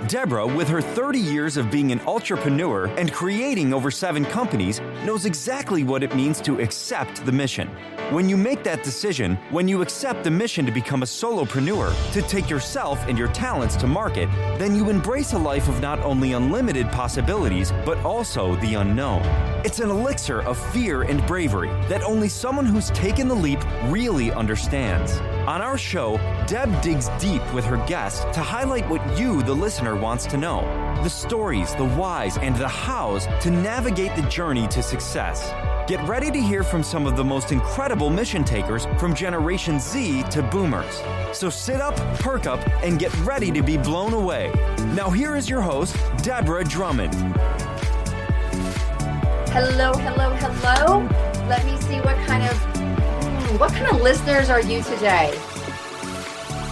Deborah, with her 30 years of being an entrepreneur and creating over 7 companies, knows exactly what it means to accept the mission. When you make that decision, when you accept the mission to become a solopreneur, to take yourself and your talents to market, then you embrace a life of not only unlimited possibilities, but also the unknown. It's an elixir of fear and bravery that only someone who's taken the leap really understands. On our show, Deb digs deep with her guests to highlight what you, the listener, wants to know. The stories, the whys, and the hows to navigate the journey to success. Get ready to hear from some of the most incredible mission takers from Generation Z to Boomers. So sit up, perk up, and get ready to be blown away. Now here is your host, Deborah Drummond. Hello. Let me see what kind of listeners are you today?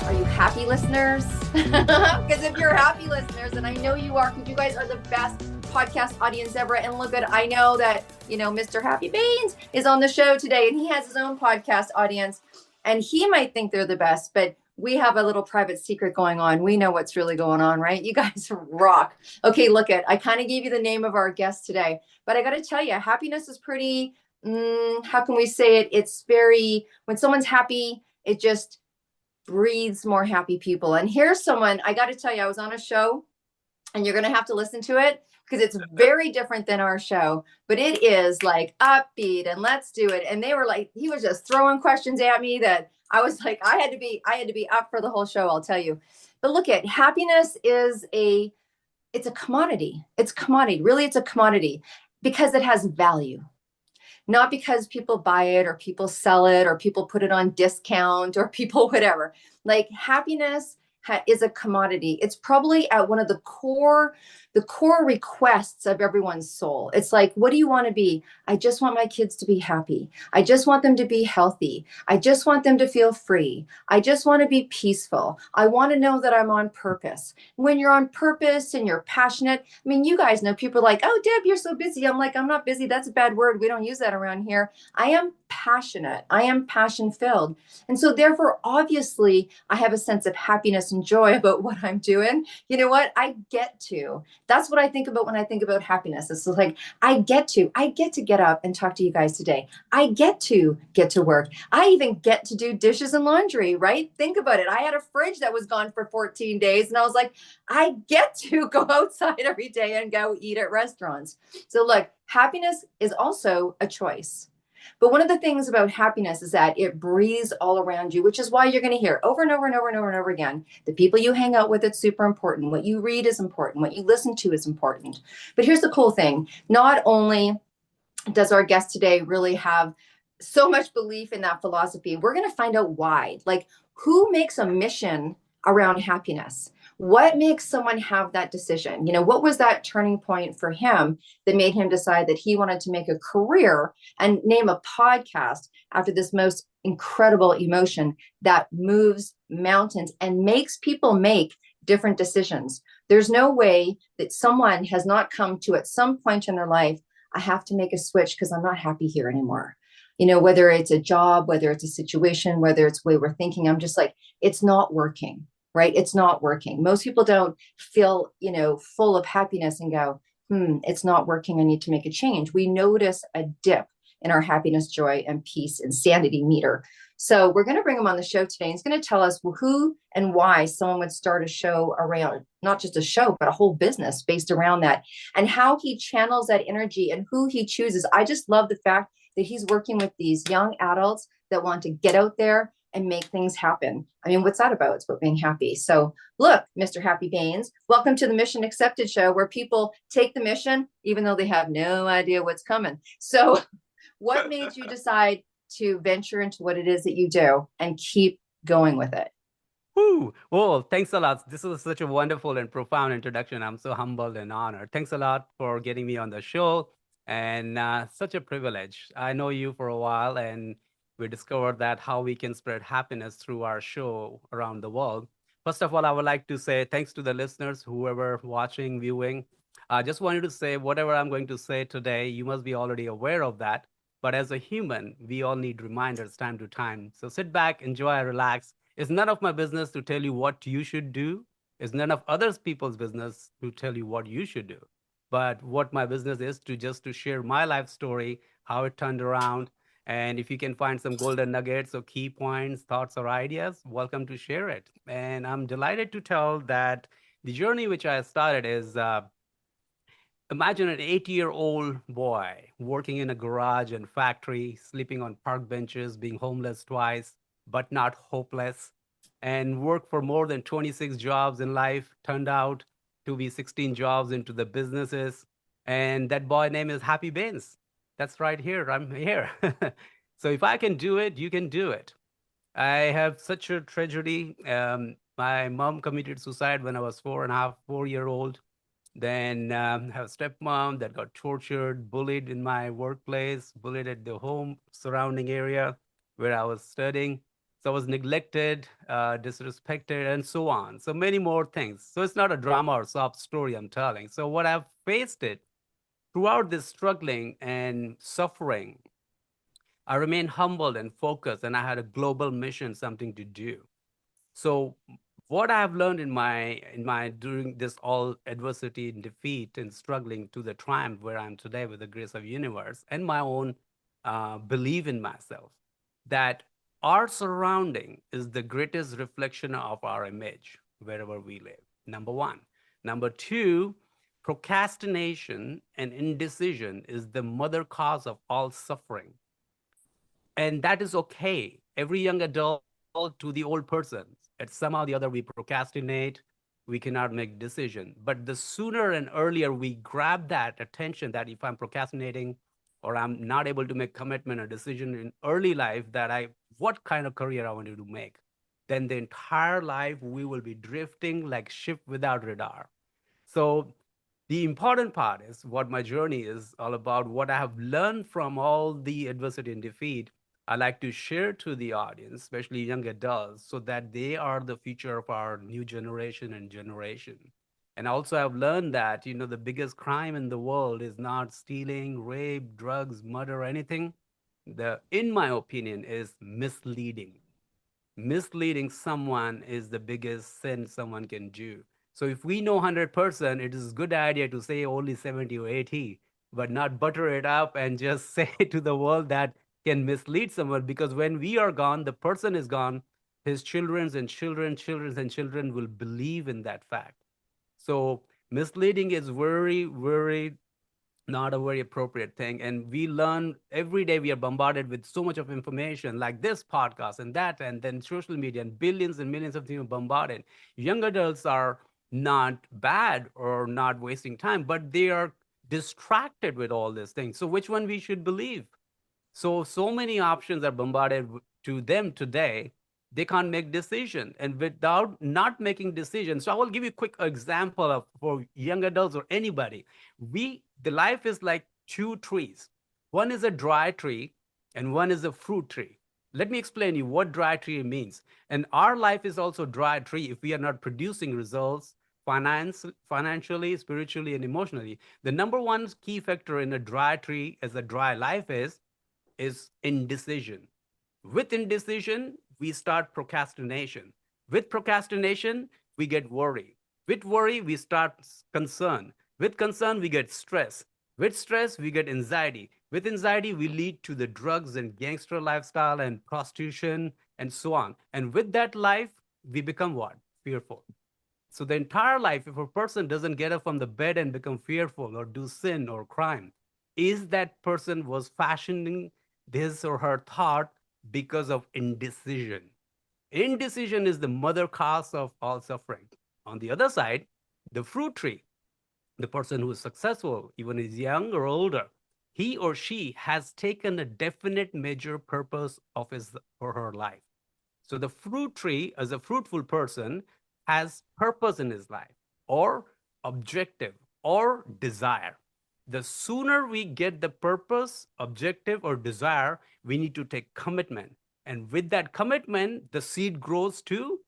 Are you happy listeners? Because if you're happy listeners, and I know you are, because you guys are the best podcast audience ever. And look at, I know that, Mr. Happy Bains is on the show today, and he has his own podcast audience, and he might think they're the best, but we have a little private secret going on. We know what's really going on, right? You guys rock. Okay, I kind of gave you the name of our guest today, but I got to tell you, happiness is pretty, how can we say it? It's very, when someone's happy, it just breathes more happy people. And here's someone, I got to tell you, I was on a show, and you're going to have to listen to it because it's very different than our show, but it is like upbeat and let's do it. And they were like, he was just throwing questions at me that I was like, I had to be up for the whole show, I'll tell you. But look at happiness it's a commodity. It's commodity. Really, it's a commodity because it has value. Not because people buy it or people sell it or people put it on discount or people whatever. Like happiness is a commodity. It's probably at one of the core requests of everyone's soul. It's like, what do you want to be? I just want my kids to be happy. I just want them to be healthy. I just want them to feel free. I just want to be peaceful. I want to know that I'm on purpose. When you're on purpose and you're passionate, I mean, you guys know people are like, oh, Deb, you're so busy. I'm like, I'm not busy. That's a bad word. We don't use that around here. I am passionate. I am passion filled. And so therefore, obviously, I have a sense of happiness and joy about what I'm doing. You know what? I get to. That's what I think about when I think about happiness. It's like, I get to get up and talk to you guys today. I get to work. I even get to do dishes and laundry, right? Think about it. I had a fridge that was gone for 14 days. And I was like, I get to go outside every day and go eat at restaurants. So look, happiness is also a choice. But one of the things about happiness is that it breathes all around you, which is why you're going to hear over and over and over and over and over again, the people you hang out with, it's super important. What you read is important. What you listen to is important. But here's the cool thing. Not only does our guest today really have so much belief in that philosophy, we're going to find out why. Like, who makes a mission around happiness? What makes someone have that decision? What was that turning point for him that made him decide that he wanted to make a career and name a podcast after this most incredible emotion that moves mountains and makes people make different decisions? There's no way that someone has not come to at some point in their life, I have to make a switch because I'm not happy here anymore. Whether it's a job, whether it's a situation, whether it's the way we're thinking, I'm just like, it's not working. Right? It's not working. Most people don't feel, full of happiness and go, it's not working. I need to make a change. We notice a dip in our happiness, joy, and peace and sanity meter. So we're going to bring him on the show today. He's going to tell us who and why someone would start a show around, not just a show, but a whole business based around that, and how he channels that energy and who he chooses. I just love the fact that he's working with these young adults that want to get out there and make things happen. I mean, what's that about? It's about being happy. So look, Mr. Happy Bains, welcome to the Mission Accepted show, where people take the mission, even though they have no idea what's coming. So what made you decide to venture into what it is that you do and keep going with it? Woo. Well, thanks a lot. This was such a wonderful and profound introduction. I'm so humbled and honored. Thanks a lot for getting me on the show, and such a privilege. I know you for a while, and we discovered that how we can spread happiness through our show around the world. First of all, I would like to say thanks to the listeners, whoever watching, viewing. I just wanted to say whatever I'm going to say today, you must be already aware of that. But as a human, we all need reminders time to time. So sit back, enjoy, relax. It's none of my business to tell you what you should do. It's none of others people's business to tell you what you should do. But what my business is to just to share my life story, how it turned around. And if you can find some golden nuggets or key points, thoughts, or ideas, welcome to share it. And I'm delighted to tell that the journey which I started is imagine an 8-year-old boy working in a garage and factory, sleeping on park benches, being homeless twice, but not hopeless, and worked for more than 26 jobs in life, turned out to be 16 jobs into the businesses. And that boy name is Happy Bains. That's right here. I'm here. So if I can do it, you can do it. I have such a tragedy. My mom committed suicide when I was 4.5, 4-year old. Then have a stepmom that got tortured, bullied in my workplace, bullied at the home surrounding area where I was studying. So I was neglected, disrespected, and so on. So many more things. So it's not a drama or sob story I'm telling. So what I've faced it throughout this struggling and suffering, I remained humbled and focused, and I had a global mission, something to do. So what I have learned in my during this all adversity and defeat and struggling to the triumph where I'm today with the grace of universe and my own belief in myself, that our surrounding is the greatest reflection of our image wherever we live. Number one. Number two, procrastination and indecision is the mother cause of all suffering, and that is okay. Every young adult to the old person, at somehow or the other we procrastinate, we cannot make decision. But the sooner and earlier we grab that attention, that if I'm procrastinating or I'm not able to make commitment or decision in early life that I what kind of career I wanted to make, then the entire life we will be drifting like ship without radar. So the important part is what my journey is all about, what I have learned from all the adversity and defeat. I like to share to the audience, especially young adults, so that they are the future of our new generation and generation. And also, I've learned that the biggest crime in the world is not stealing, rape, drugs, murder, or anything. In my opinion, is misleading. Misleading someone is the biggest sin someone can do. So if we know 100%, it is a good idea to say only 70 or 80, but not butter it up and just say to the world that can mislead someone, because when we are gone, the person is gone, his children's and children's and children will believe in that fact. So misleading is very, very not a very appropriate thing. And we learn every day, we are bombarded with so much of information like this podcast and that, and then social media, and billions and millions of things bombarded. Young adults are not bad or not wasting time, but they are distracted with all these things. So which one we should believe? So many options are bombarded to them today. They can't make decision, and without not making decisions. So I will give you a quick example of for young adults or anybody. The life is like two trees. One is a dry tree, and one is a fruit tree. Let me explain you what dry tree means. And our life is also dry tree if we are not producing results financially, spiritually, and emotionally. The number one key factor in a dry tree as a dry life is indecision. With indecision, we start procrastination. With procrastination, we get worry. With worry, we start concern. With concern, we get stress. With stress, we get anxiety. With anxiety, we lead to the drugs and gangster lifestyle and prostitution and so on. And with that life, we become what? Fearful. So the entire life, if a person doesn't get up from the bed and become fearful or do sin or crime, is that person was fashioning his or her thought because of indecision. Indecision is the mother cause of all suffering. On the other side, the fruit tree, the person who is successful, even is young or older, he or she has taken a definite major purpose of his or her life. So the fruit tree, as a fruitful person, has purpose in his life, or objective, or desire. The sooner we get the purpose, objective, or desire, we need to take commitment. And with that commitment, the seed grows to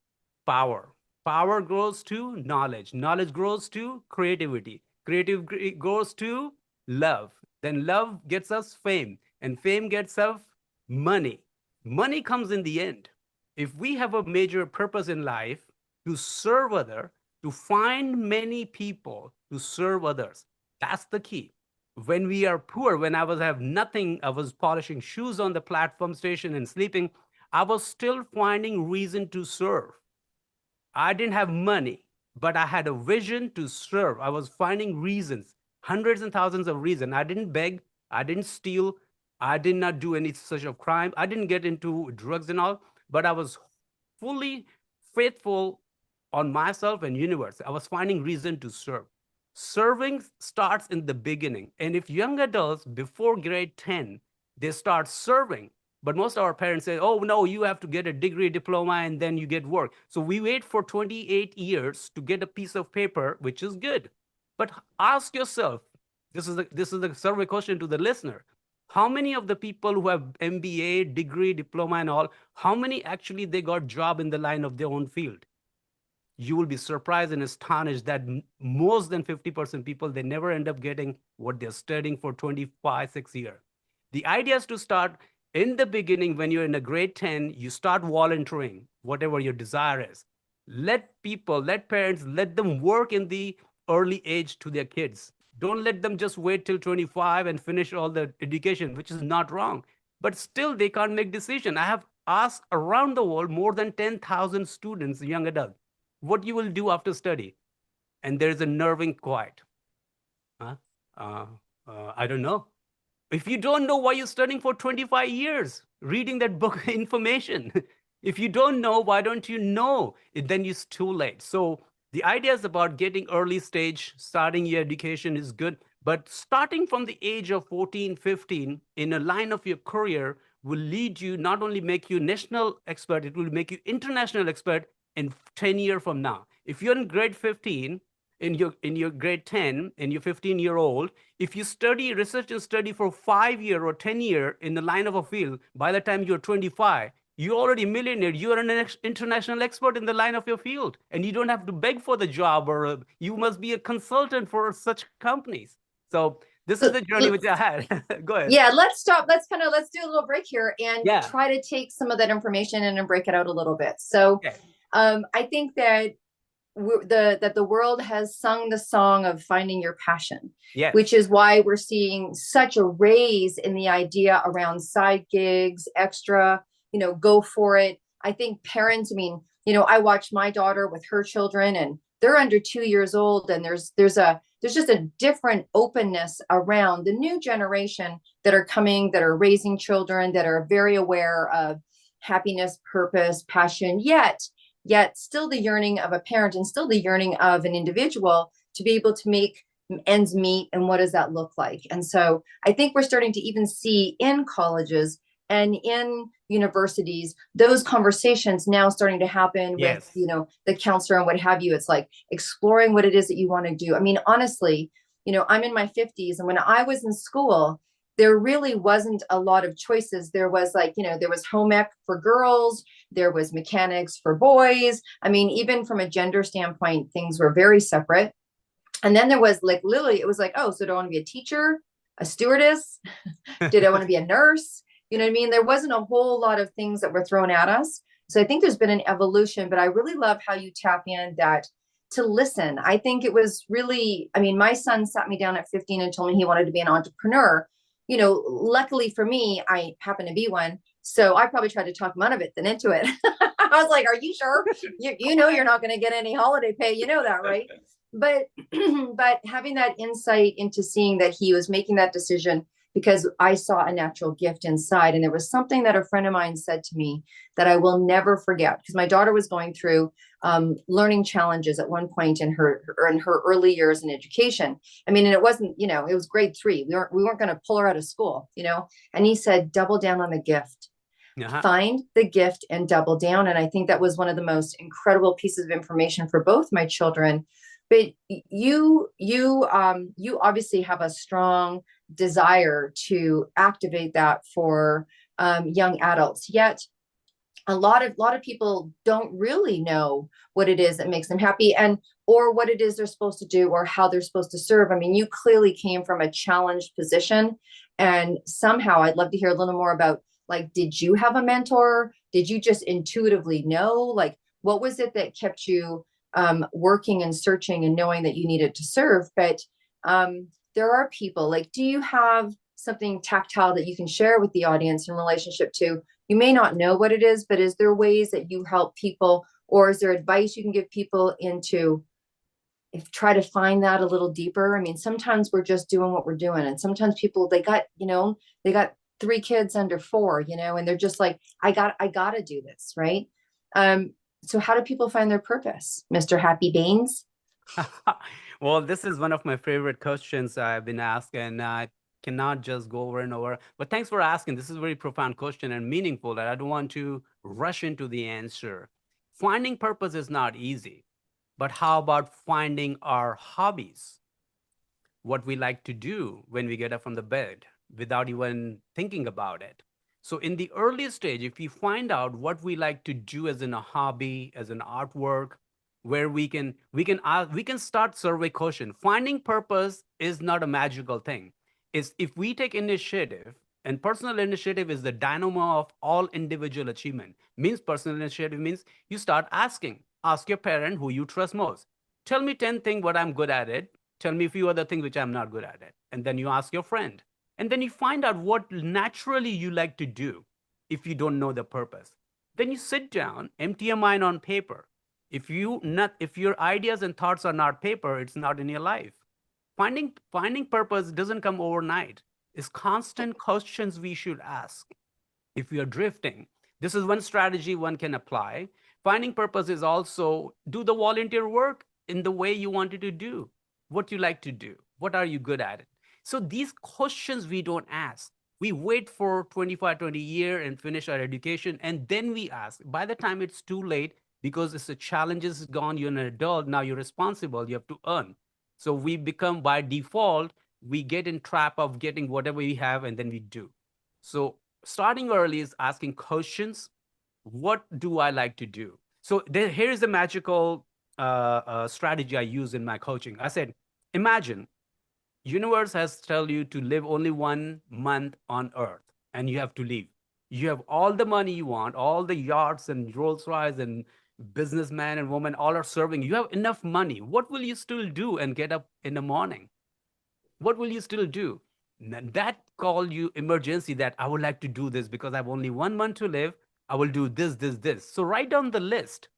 power. Power grows to knowledge. Knowledge grows to creativity. Creativity grows to love. Then love gets us fame, and fame gets us money. Money comes in the end. If we have a major purpose in life to serve other, to find many people to serve others. That's the key. When we are poor, when I was have nothing, I was polishing shoes on the platform station and sleeping, I was still finding reason to serve. I didn't have money, but I had a vision to serve. I was finding reasons, hundreds and thousands of reasons. I didn't beg, I didn't steal, I did not do any such of crime. I didn't get into drugs and all, but I was fully faithful on myself and universe. I was finding reason to serve. Serving starts in the beginning. And if young adults before grade 10, they start serving, but most of our parents say, oh, no, you have to get a degree, diploma, and then you get work. So we wait for 28 years to get a piece of paper, which is good. But ask yourself, this is the survey question to the listener. How many of the people who have MBA, degree, diploma, and all, how many actually they got job in the line of their own field? You will be surprised and astonished that more than 50% people, they never end up getting what they're studying for 25, 6 years. The idea is to start in the beginning. When you're in a grade 10, you start volunteering, whatever your desire is. Let people, let parents, let them work in the early age to their kids. Don't let them just wait till 25 and finish all the education, which is not wrong. But still, they can't make decision. I have asked around the world more than 10,000 students, young adults, what you will do after study. And there's a nerving quiet. Huh? I don't know. If you don't know why you're studying for 25 years, reading that book information, if you don't know, why don't you know? Then it's too late. So the idea is about getting early stage, starting your education is good, but starting from the age of 14, 15 in a line of your career will lead you, not only make you national expert, it will make you international expert in 10 years from now. If you're in grade 15, in your grade 10, and you're 15-year-old, if you study, research and study for 5 years or 10 years in the line of a field, by the time you're 25, you're already millionaire. You're an international expert in the line of your field, and you don't have to beg for the job, or you must be a consultant for such companies. So this is the journey which I had. Go ahead. Yeah, let's stop. Let's do a little break here and Yeah. try to take some of that information and break it out a little bit. So Okay. I think that the world has sung the song of finding your passion, Yes. which is why we're seeing such a raise in the idea around side gigs, extra, go for it. I think parents, I watch my daughter with her children, and they're under 2 years old, and there's just a different openness around the new generation that are coming, that are raising children, that are very aware of happiness, purpose, passion, yet still the yearning of a parent and still the yearning of an individual to be able to make ends meet. And what does that look like? And so I think we're starting to even see in colleges and in universities, those conversations now starting to happen Yes. with, the counselor and what have you. It's like exploring what it is that you want to do. I mean, honestly, I'm in my 50s, and when I was in school, there really wasn't a lot of choices. There was there was home ec for girls, there was mechanics for boys. I mean, even from a gender standpoint, things were very separate. And then there was literally, it was like, oh, so do I want to be a teacher, a stewardess? Did I want to be a nurse? You know what I mean? There wasn't a whole lot of things that were thrown at us. So I think there's been an evolution, but I really love how you tap in that to listen. I think it was really, my son sat me down at 15 and told me he wanted to be an entrepreneur. Luckily for me, I happen to be one. So I probably tried to talk him out of it, then into it. I was like, are you sure? You're not going to get any holiday pay. You know that, right? But having that insight into seeing that he was making that decision because I saw a natural gift inside. And there was something that a friend of mine said to me that I will never forget, because my daughter was going through learning challenges at one point in her early years in education. And it wasn't, it was grade 3. We weren't going to pull her out of school, and he said, double down on the gift. Uh-huh. Find the gift and double down. And I think that was one of the most incredible pieces of information for both my children. But you obviously have a strong desire to activate that for young adults. Yet a lot of people don't really know what it is that makes them happy, or what it is they're supposed to do, or how they're supposed to serve. You clearly came from a challenged position, and somehow I'd love to hear a little more about, did you have a mentor? Did you just intuitively know? What was it that kept you working and searching and knowing that you needed to serve. But there are people like, do you have something tactile that you can share with the audience in relationship to, you may not know what it is, but is there ways that you help people, or is there advice you can give people into if try to find that a little deeper? I mean, sometimes we're just doing what we're doing. And sometimes people, they got 3 kids under 4, and they're just like, I gotta do this. Right. So how do people find their purpose, Mr. Happy Bains? Well, this is one of my favorite questions I've been asked, and I cannot just go over and over. But thanks for asking. This is a very profound question and meaningful that I don't want to rush into the answer. Finding purpose is not easy, but how about finding our hobbies? What we like to do when we get up from the bed without even thinking about it. So in the early stage, if we find out what we like to do as in a hobby, as an artwork, where we can start survey question. Finding purpose is not a magical thing. It's if we take initiative, and personal initiative is the dynamo of all individual achievement. Means personal initiative means you start asking. Ask your parent who you trust most. Tell me 10 things what I'm good at it. Tell me a few other things which I'm not good at it. And then you ask your friend. And then you find out what naturally you like to do if you don't know the purpose. Then you sit down, empty your mind on paper. If your ideas and thoughts are not paper, it's not in your life. Finding purpose doesn't come overnight. It's constant questions we should ask. If we are drifting, this is one strategy one can apply. Finding purpose is also do the volunteer work in the way you wanted to do, what you like to do, what are you good at it. So these questions we don't ask. We wait for 25, 20 years and finish our education, and then we ask. By the time it's too late, because it's the challenges is gone, you're an adult, now you're responsible, you have to earn. So we become, by default, we get in trap of getting whatever we have, and then we do. So starting early is asking questions. What do I like to do? So here's the magical strategy I use in my coaching. I said, imagine universe has tell you to live only 1 month on earth, and you have to leave. You have all the money you want, all the yachts and Rolls Royce and businessmen and women all are serving. You have enough money. What will you still do and get up in the morning? What will you still do? That call you emergency, that I would like to do this because I have only 1 month to live. I will do this, this, this. So write down the list.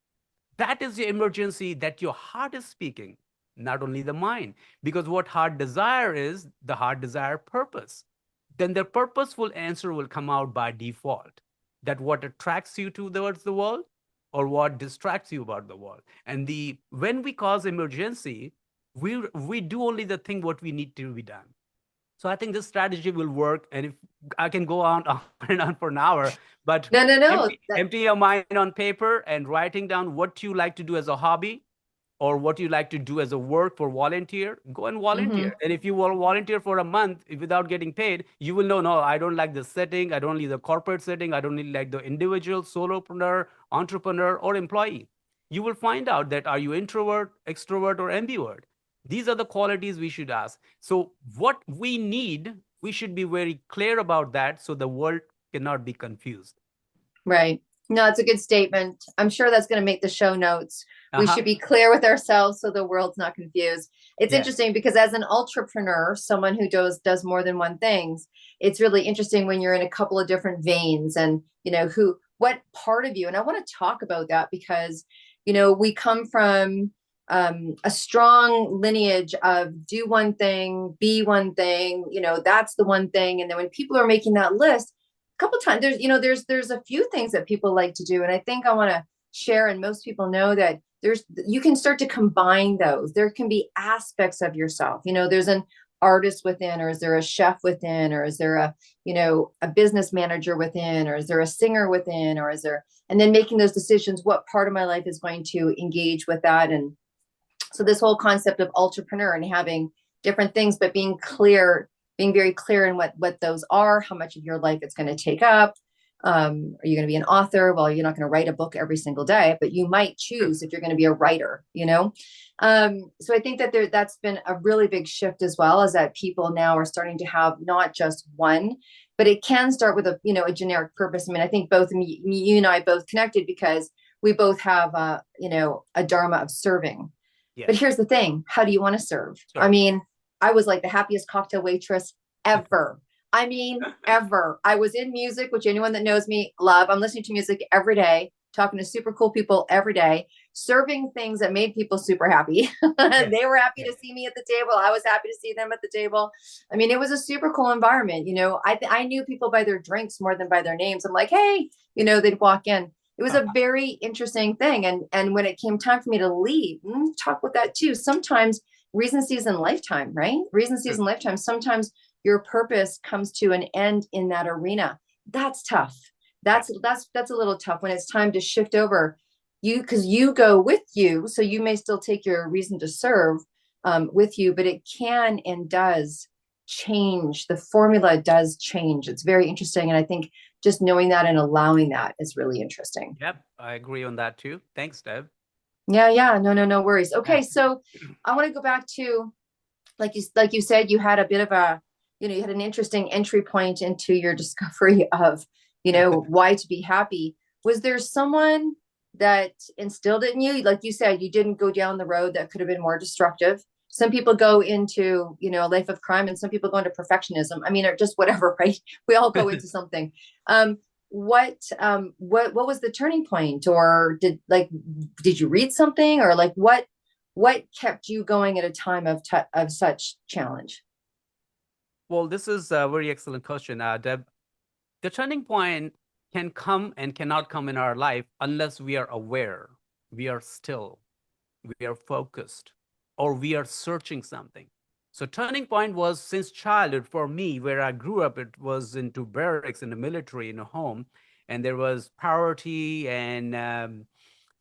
That is your emergency that your heart is speaking, not only the mind. Because what heart desire is, the heart desire purpose. Then the purposeful answer will come out by default. That what attracts you towards the world or what distracts you about the world. And when we cause emergency, we do only the thing what we need to be done. So I think this strategy will work. And if I can go on and on for an hour, but No. empty your mind on paper and writing down what you like to do as a hobby or what you like to do as a work for volunteer, go and volunteer. And if you will volunteer for a month without getting paid, you will know, no, I don't like the setting. I don't like the corporate setting. I don't really like the individual, solopreneur, entrepreneur, or employee. You will find out that are you introvert, extrovert, or ambivert? These are the qualities we should ask. So what we need, we should be very clear about that so the world cannot be confused. Right. No, it's a good statement. I'm sure that's going to make the show notes. We should be clear with ourselves so the world's not confused. It's interesting because as an entrepreneur, someone who does more than one things, it's really interesting when you're in a couple of different veins and, what part of you, and I want to talk about that because, we come from a strong lineage of do one thing, be one thing, that's the one thing. And then when people are making that list, a couple of times there's a few things that people like to do. And I think I want to share, and most people know that you can start to combine those. There can be aspects of yourself, there's an artist within, or is there a chef within, or is there a business manager within, or is there a singer within, or is there, and then making those decisions, what part of my life is going to engage with that. And so this whole concept of entrepreneur and having different things, but being very clear in what those are, how much of your life it's going to take up. Are you going to be an author? Well, you're not going to write a book every single day, but you might choose if you're going to be a writer, So I think that that's been a really big shift as well, as that people now are starting to have not just one, but it can start with a generic purpose. I mean, I think both you and I both connected because we both have a dharma of serving. But Yes. here's the thing, how do you want to serve? I Sure. mean, I was like the happiest cocktail waitress ever. I mean, ever. I was in music, which anyone that knows me love. I'm listening to music every day, talking to super cool people every day, serving things that made people super happy. Yes. They were happy Yes. to see me at the table. I was happy to see them at the table. I mean, it was a super cool environment. I knew people by their drinks more than by their names. I'm like, hey, they'd walk in. It was a very interesting thing. And when it came time for me to leave, talk with that too. Sometimes recencies in lifetime, right? Recencies True. in lifetime. Sometimes your purpose comes to an end in that arena. That's tough. Yeah. That's a little tough when it's time to shift over. Because you go with you, so you may still take your reason to serve with you, but it can and does change. The formula does change. It's very interesting, and I think just knowing that and allowing that is really interesting. Yep. I agree on that too. Thanks, Deb. Yeah. No worries. Yeah. Okay, so I want to go back to like you said, you had a bit of you had an interesting entry point into your discovery of, why to be happy. Was there someone that instilled it in you? Like you said, you didn't go down the road that could have been more destructive. Some people go into, a life of crime, and some people go into perfectionism. I mean, or just whatever, right? We all go into something. What was the turning point? Or did you read something, or like what kept you going at a time of such challenge? Well, this is a very excellent question, Deb. The turning point can come and cannot come in our life unless we are aware, we are still, we are focused, or we are searching something. So turning point was since childhood for me, where I grew up. It was into barracks in the military in a home, and there was poverty and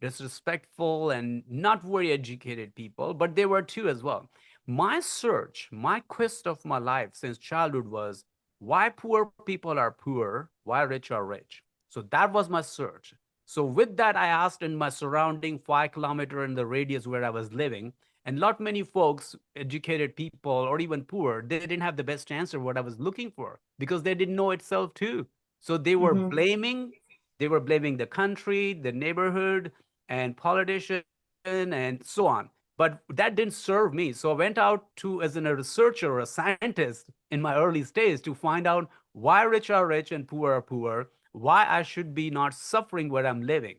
disrespectful and not very educated people, but they were too as well. My search, my quest of my life since childhood was why poor people are poor, why rich are rich. So that was my search. So with that, I asked in my surrounding 5 kilometer in the radius where I was living, and lot many folks, educated people or even poor, they didn't have the best answer what I was looking for because they didn't know itself too. So Mm-hmm. they were blaming the country, the neighborhood, and politician and so on. But that didn't serve me. So I went out to as a researcher or a scientist in my early stage to find out why rich are rich and poor are poor, why I should be not suffering where I'm living.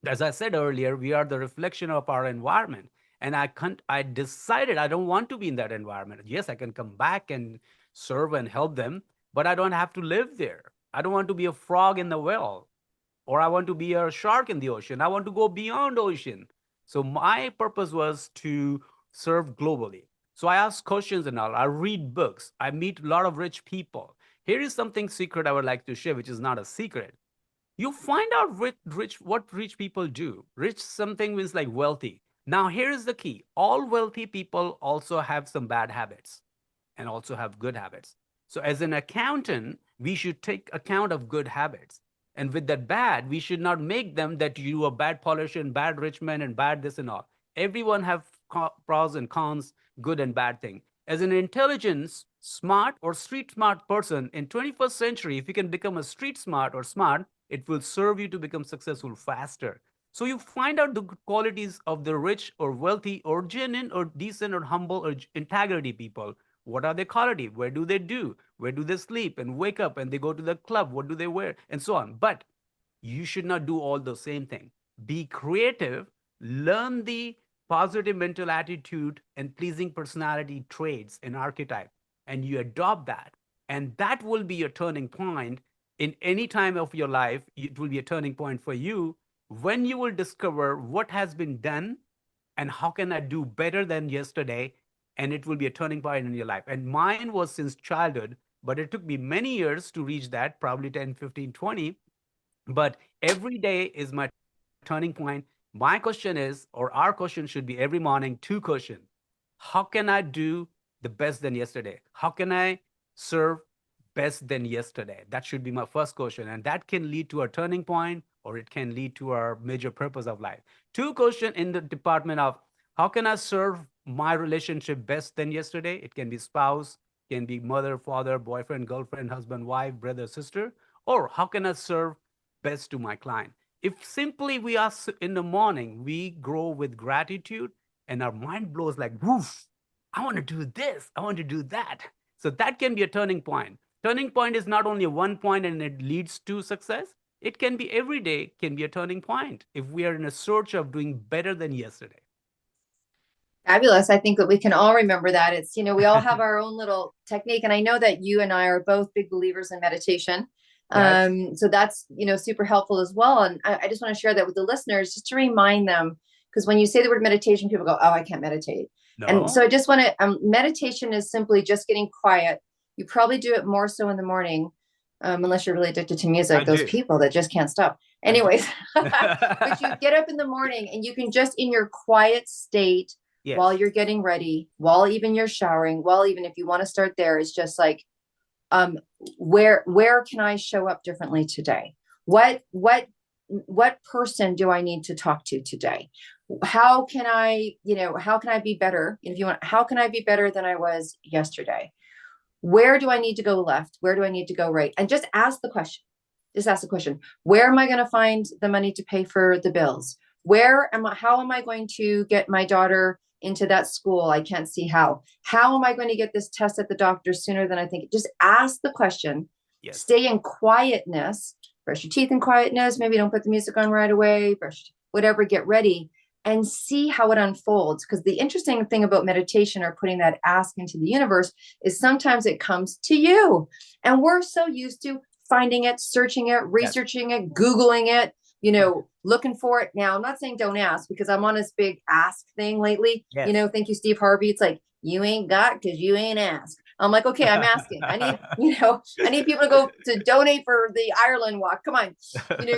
As I said earlier, we are the reflection of our environment. And I decided I don't want to be in that environment. Yes, I can come back and serve and help them, but I don't have to live there. I don't want to be a frog in the well, or I want to be a shark in the ocean. I want to go beyond ocean. So my purpose was to serve globally. So I ask questions and all. I read books. I meet a lot of rich people. Here is something secret I would like to share, which is not a secret. You find out what rich people do. Rich something means like wealthy. Now here is the key. All wealthy people also have some bad habits and also have good habits. So as an accountant, we should take account of good habits. And with that bad, we should not make them that you are bad politician, bad rich man, and bad this and all. Everyone have pros and cons, good and bad thing. As an intelligence, smart or street smart person in 21st century, if you can become a street smart or smart, it will serve you to become successful faster. So you find out the good qualities of the rich or wealthy or genuine or decent or humble or integrity people. What are their quality? Where do they do? Where do they sleep and wake up and they go to the club? What do they wear? And so on. But you should not do all the same thing. Be creative, learn the positive mental attitude and pleasing personality traits and archetype, and you adopt that. And that will be your turning point in any time of your life. It will be a turning point for you when you will discover what has been done and how can I do better than yesterday. And it will be a turning point in your life. And mine was since childhood, but it took me many years to reach that, probably 10, 15, 20. But every day is my turning point. My question is, or our question should be every morning, two questions. How can I do the best than yesterday? How can I serve best than yesterday? That should be my first question. And that can lead to a turning point or it can lead to our major purpose of life. Two questions in the department of how can I serve my relationship best than yesterday? It can be spouse, can be mother, father, boyfriend, girlfriend, husband, wife, brother, sister. Or how can I serve best to my client? If simply we are in the morning, we grow with gratitude and our mind blows like, woof, I want to do this, I want to do that. So that can be a turning point. Turning point is not only one point and it leads to success. It can be every day, can be a turning point if we are in a search of doing better than yesterday. Fabulous. I think that we can all remember that. It's, we all have our own little technique. And I know that you and I are both big believers in meditation. Yes. So that's, super helpful as well. And I just want to share that with the listeners just to remind them, because when you say the word meditation, people go, oh, I can't meditate. And so No. I just want to, meditation is simply just getting quiet. You probably do it more so in the morning, unless you're really addicted to music, I those do. people that just can't stop. I do. Anyways, but you get up in the morning and you can just in your quiet state, while Yes. you're getting ready, while even you're showering, while even if you want to start there, it's just like, where can I show up differently today? What person do I need to talk to today? How can I be better? If you want, how can I be better than I was yesterday? Where do I need to go left? Where do I need to go right? And just ask the question. Just ask the question. Where am I going to find the money to pay for the bills? How am I going to get my daughter into that school? I can't see how. How am I going to get this test at the doctor sooner than I think? Just ask the question. Yes. Stay in quietness. Brush your teeth in quietness. Maybe don't put the music on right away. Whatever, get ready and see how it unfolds. Because the interesting thing about meditation or putting that ask into the universe is sometimes it comes to you. And we're so used to finding it, searching it, researching it, Googling it, looking for it. Now, I'm not saying don't ask, because I'm on this big ask thing lately. Yes. Thank you, Steve Harvey. It's like, you ain't got because you ain't asked. I'm like, okay, I'm asking. I need, I need people to go to donate for the Ireland walk. Come on.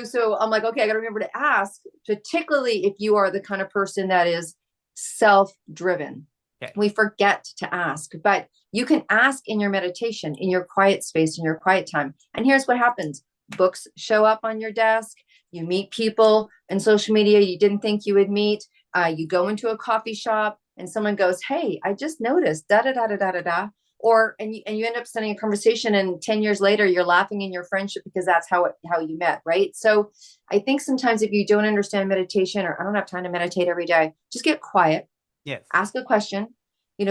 So I'm like, okay, I got to remember to ask, particularly if you are the kind of person that is self-driven. Okay. We forget to ask, but you can ask in your meditation, in your quiet space, in your quiet time. And here's what happens. Books show up on your desk. You meet people in social media you didn't think you would meet. You go into a coffee shop and someone goes, hey, I just noticed da da da da da da da. And you end up starting a conversation, and 10 years later you're laughing in your friendship because that's how you met, right? So I think sometimes if you don't understand meditation, or I don't have time to meditate every day, just get quiet. Yes. Ask a question.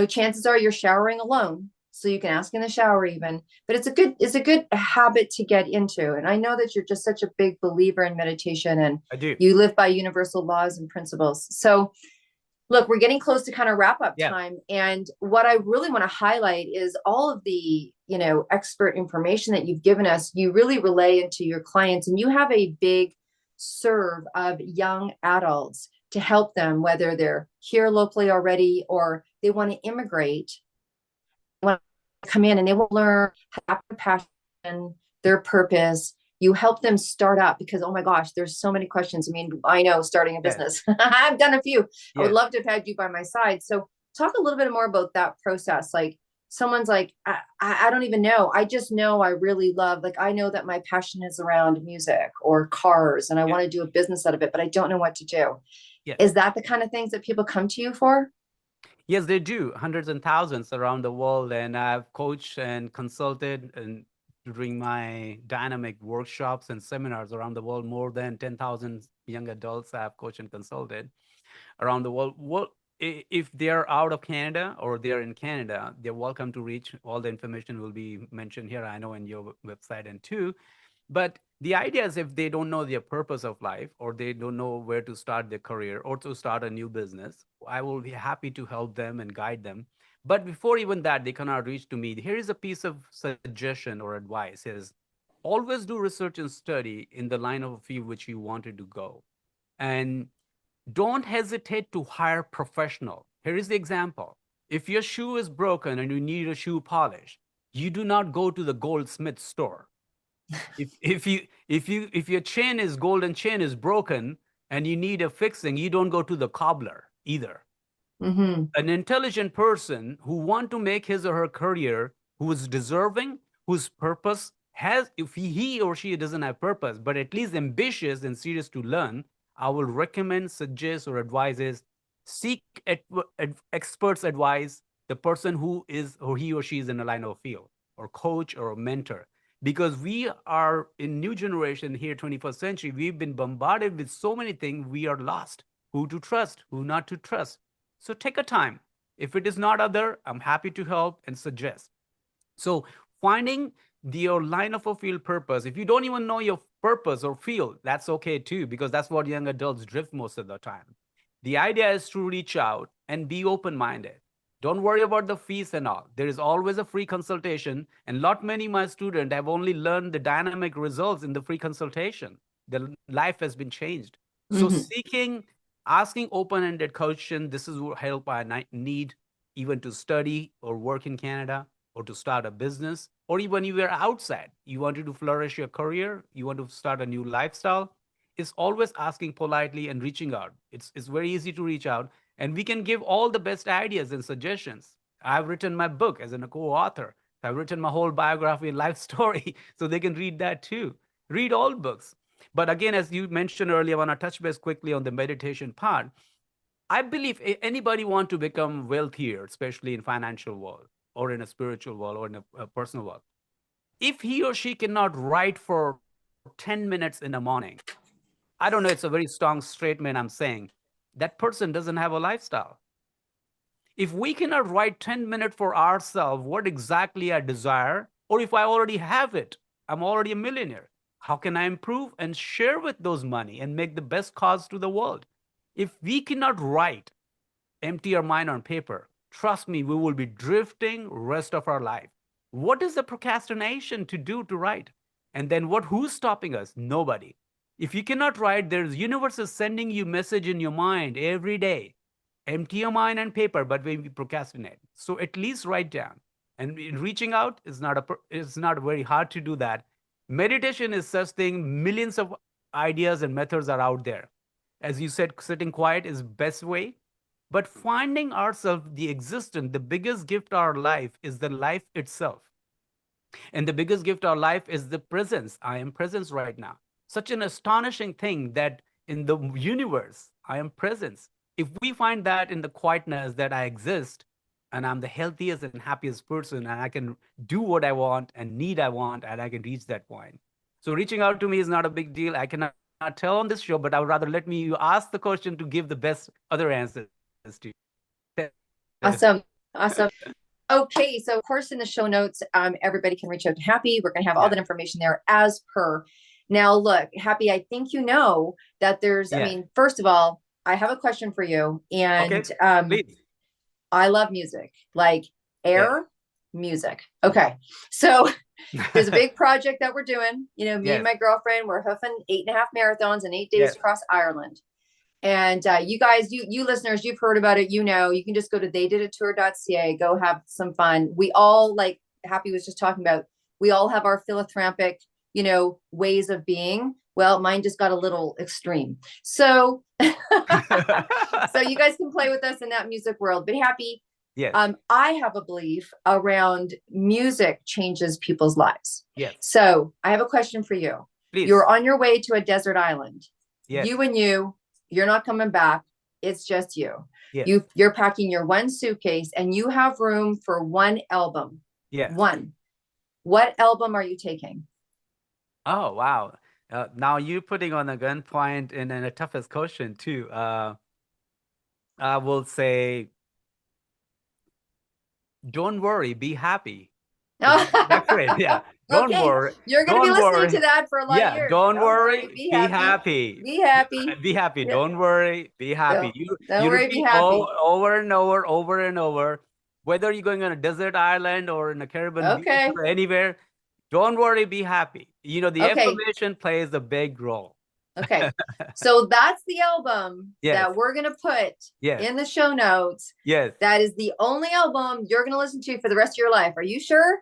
Chances are you're showering alone, so you can ask in the shower even. But it's a good habit to get into. And I know that you're just such a big believer in meditation, and I do. you live by universal laws and principles. So look, we're getting close to kind of wrap up time. And what I really want to highlight is all of the, expert information that you've given us, you really relay into your clients, and you have a big serve of young adults to help them, whether they're here locally already or they want to immigrate, want to come in and they will learn, have their passion, their purpose. You help them start up because, oh my gosh, there's so many questions. I mean, I know starting a business, I've done a few. I would love to have had you by my side. So talk a little bit more about that process. Like someone's like, I don't even know. I just know I really love, like, I know that my passion is around music or cars and I want to do a business out of it, but I don't know what to do. Is that the kind of things that people come to you for? Yes, they do. Hundreds and thousands around the world. And I've coached and consulted and during my dynamic workshops and seminars around the world, more than 10,000 young adults I've coached and consulted around the world. If they're out of Canada or they're in Canada, they're welcome to reach. All the information will be mentioned here, I know, in your website and too. But the idea is if they don't know their purpose of life, or they don't know where to start their career or to start a new business, I will be happy to help them and guide them. But before even that, they cannot reach to me. Here is a piece of suggestion or advice is always do research and study in the line of field which you wanted to go. And don't hesitate to hire professional. Here is the example. If your shoe is broken and you need a shoe polish, you do not go to the goldsmith store. If your chain is golden chain is broken and you need a fixing, you don't go to the cobbler either. Mm-hmm. An intelligent person who want to make his or her career, who is deserving, whose purpose has, if he or she doesn't have purpose, but at least ambitious and serious to learn, I will recommend, suggest, or advise is seek experts' advice, the person who is or he or she is in a line of field, or coach or a mentor. because we are in new generation here, 21st century. We've been bombarded with so many things. We are lost. Who to trust, who not to trust. So take a time. If it is not other, I'm happy to help and suggest. So finding your line of a field purpose. If you don't even know your purpose or field, that's okay too, because that's what young adults drift most of the time. The idea is to reach out and be open-minded. Don't worry about the fees and all. There is always a free consultation, and lot many my students have only learned the dynamic results in the free consultation. Their life has been changed. So seeking, asking open-ended question, this is what help I need even to study or work in Canada or to start a business, or even you are outside, you wanted to flourish your career, you want to start a new lifestyle, is always asking politely and reaching out. It's very easy to reach out, and we can give all the best ideas and suggestions. I've written my book as a co-author. I've written my whole biography and life story, so they can read that too. Read all books. But again, as you mentioned earlier, I want to touch base quickly on the meditation part. I believe anybody want to become wealthier, especially in financial world or in a spiritual world or in a personal world. If he or she cannot write for 10 minutes in the morning, I don't know, it's a very strong statement I'm saying, that person doesn't have a lifestyle. If we cannot write 10 minutes for ourselves, what exactly I desire, or if I already have it, I'm already a millionaire. How can I improve and share with those money and make the best cause to the world? If we cannot write, empty our mind on paper, trust me, we will be drifting rest of our life. What is the procrastination to do to write? And then who's stopping us? Nobody. If you cannot write, there's universe is sending you message in your mind every day. Empty your mind and paper, but when we procrastinate. So at least write down. And reaching out is not very hard to do that. Meditation is such thing, millions of ideas and methods are out there. As you said, sitting quiet is best way. But finding ourselves, the existence, the biggest gift of our life is the life itself. And the biggest gift of our life is the presence. I am presence right now. Such an astonishing thing that in the universe, I am presence. If we find that in the quietness that I exist, and I'm the healthiest and happiest person, and I can do what I want and need I want, and I can reach that point. So reaching out to me is not a big deal. I cannot tell on this show, but I would rather let me you ask the question to give the best other answers to you. Awesome. Awesome. Okay. So of course in the show notes, everybody can reach out to Happy. We're going to have all that information there as per. Now look, Happy, I think you know that there's, I mean, first of all, I have a question for you. And Please. I love music, like air music. Okay. So there's a big project that we're doing. You know, me and my girlfriend, we're hoofing 8.5 marathons in 8 days across Ireland. And you guys, you listeners, you've heard about it. You know, you can just go to theydidatour.ca, go have some fun. We all, like Happy was just talking about, we all have our philanthropic, you know, ways of being. Well, mine just got a little extreme. So, so you guys can play with us in that music world. But Happy, I have a belief around music changes people's lives. Yes. So I have a question for you. Please. You're on your way to a desert island. Yes. You're not coming back. It's just you. Yes. You're packing your one suitcase and you have room for one album. Yes. One. What album are you taking? Oh, wow. Now you're putting on a gunpoint and a toughest question too. I will say, don't worry, be happy. That's great. Yeah. Don't worry. You're going to be listening to that for a lot of years. Don't worry. Be happy. Be happy. Be happy. Yeah. Don't worry. Be happy. Don't worry. Be happy. Over and over. Whether you're going on a desert island or in a Caribbean beach or anywhere, don't worry. Be happy. You know, the affirmation plays a big role. Okay. So that's the album that we're going to put in the show notes. Yes. That is the only album you're going to listen to for the rest of your life. Are you sure?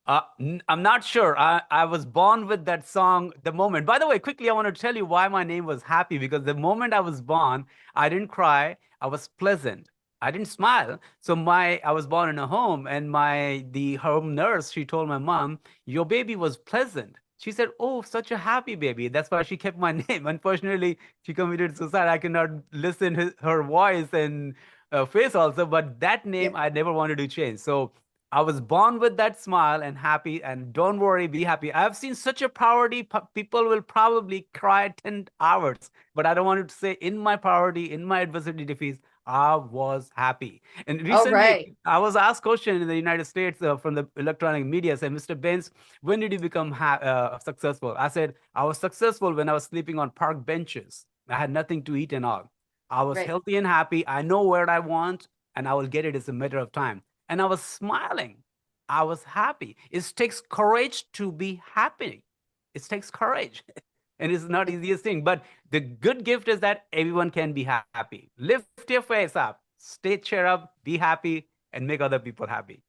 I'm not sure. I was born with that song the moment. By the way, quickly, I want to tell you why my name was Happy, because the moment I was born, I didn't cry. I was pleasant. I didn't smile. So I was born in a home, and the home nurse, she told my mom, your baby was pleasant. She said, oh, such a happy baby. That's why she kept my name. Unfortunately, she committed suicide. I cannot listen her voice and face also, but that name I never wanted to change. So I was born with that smile and happy, and don't worry, be happy. I've seen such a priority. People will probably cry 10 hours, but I don't want to say in my priority, in my adversity defeats, I was happy. And All right. recently, I was asked question in the United States from the electronic media, said, Mr. Bains, when did you become successful? I said, I was successful when I was sleeping on park benches. I had nothing to eat and all. I was Right. healthy and happy. I know what I want, and I will get it. It's a matter of time. And I was smiling. I was happy. It takes courage to be happy. It takes courage. And it's not easiest thing. But the good gift is that everyone can be happy. Lift your face up, stay cheer up, be happy, and make other people happy.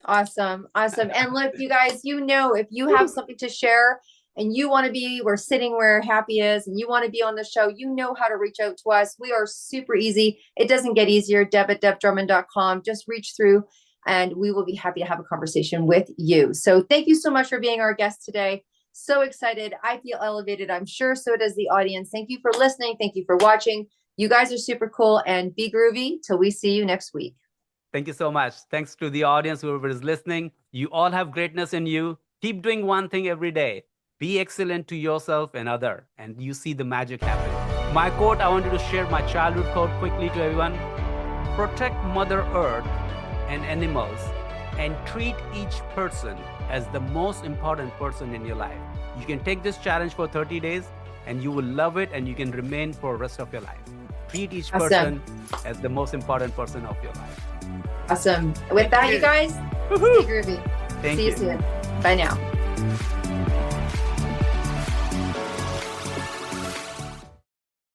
Awesome. Awesome. And look, you guys, if you have something to share and you want to be, we're sitting where Happy is, and you want to be on the show, you know how to reach out to us. We are super easy. It doesn't get easier. Deb@debdrummond.com. Just reach through and we will be happy to have a conversation with you. So thank you so much for being our guest today. So excited. I feel elevated. I'm sure so does the audience. Thank you for listening. Thank you for watching. You guys are super cool, and be groovy till we see you next week. Thank you so much. Thanks to the audience, whoever is listening. You all have greatness in you. Keep doing one thing every day. Be excellent to yourself and other, and you see the magic happen. My quote, I wanted to share my childhood quote quickly to everyone. Protect Mother Earth and animals, and treat each person as the most important person in your life. You can take this challenge for 30 days, and you will love it, and you can remain for the rest of your life. Treat each person as the most important person of your life. Awesome. With that, you guys, stay groovy. Thank See you soon. Bye now.